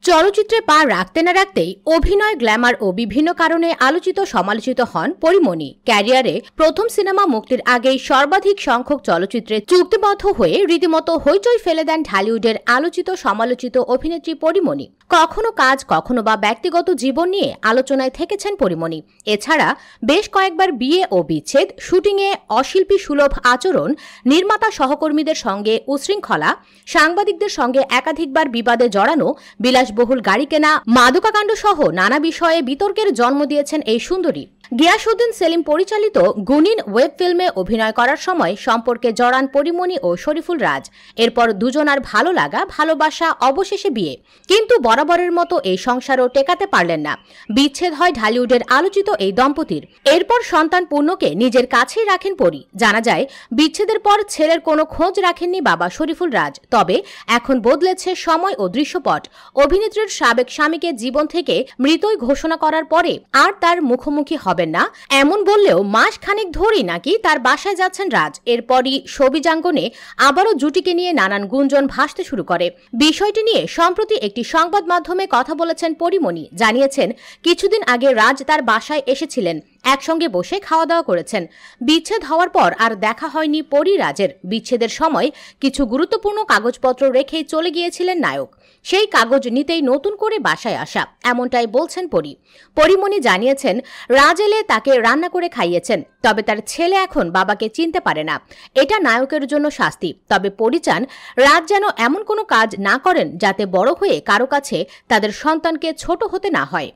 চলচ্চিত্রে পা রাখতে না রাখতেই অভিনয়, গ্ল্যামার ও বিভিন্ন কারণে আলোচিত সমালোচিত হন পরীমণি। ক্যারিয়ারে প্রথম সিনেমা মুক্তির আগেই সর্বাধিক সংখ্যক চলচ্চিত্রে চুক্তিবদ্ধ হয়ে রীতিমতো হইচই ফেলে দেন ঢালিউডের আলোচিত সমালোচিত অভিনেত্রী পরীমণি। কখনো কাজ, কখনো বা ব্যক্তিগত জীবন নিয়ে আলোচনায় থেকেছেন পরীমণি। এছাড়া বেশ কয়েকবার বিয়ে ও বিচ্ছেদ, শুটিংয়ে অশিল্পী সুলভ আচরণ, নির্মাতা সহকর্মীদের সঙ্গে উশৃঙ্খলা, সাংবাদিকদের সঙ্গে একাধিকবার বিবাদে জড়ানো, বিলাসবহুল গাড়ি কেনা, মাদকাকাণ্ড সহ নানা বিষয়ে বিতর্কের জন্ম দিয়েছেন এই সুন্দরী। গিয়াসউদ্দিন সেলিম পরিচালিত গুনিন ওয়েব ফিল্মে অভিনয় করার সময় সম্পর্কে জড়ান পরীমণি ও শরীফুল রাজ। এরপর দুজনার ভালো লাগা, ভালোবাসা, অবশেষে বিয়ে। কিন্তু বরাবরের মতো এই সংসারও টেকাতে পারলেন না। বিচ্ছেদ হয় ঢালিউডের আলোচিত এই দম্পতির। এরপর সন্তান পূর্ণকে নিজের কাছেই রাখেন পরী। জানা যায়, বিচ্ছেদের পর ছেলের কোনো খোঁজ রাখেননি বাবা শরীফুল রাজ। তবে এখন বদলেছে সময় ও দৃশ্যপট। অভিনেত্রীর সাবেক স্বামীকে জীবন থেকে মৃতই ঘোষণা করার পরে আর তার মুখোমুখি হবেন না এমন বললেও মাস খানেক ধরেই নাকি তার বাসায় যাচ্ছেন রাজ। এরপরই শোবিজাঙ্গনে আবারও জুটিকে নিয়ে নানান গুঞ্জন ভাসতে শুরু করে। বিষয়টি নিয়ে সম্প্রতি একটি সংবাদ মাধ্যমে কথা বলেছেন পরীমণি। জানিয়েছেন, কিছুদিন আগে রাজ তার বাসায় এসেছিলেন, একসঙ্গে বসে খাওয়া দাওয়া করেছেন। বিচ্ছেদ হওয়ার পর আর দেখা হয়নি পরী রাজের। বিচ্ছেদের সময় কিছু গুরুত্বপূর্ণ কাগজপত্র রেখেই চলে গিয়েছিলেন নায়ক। সেই কাগজ নিতেই নতুন করে বাসায় আসা, এমনটাই বলছেন পরী। পরীমণি জানিয়েছেন, রাজ এলে তাকে রান্না করে খাইয়েছেন, তবে তার ছেলে এখন বাবাকে চিনতে পারে না। এটা নায়কের জন্য শাস্তি। তবে পরী চান, রাজ যেন এমন কোনো কাজ না করেন যাতে বড় হয়ে কারো কাছে তাদের সন্তানকে ছোট হতে না হয়।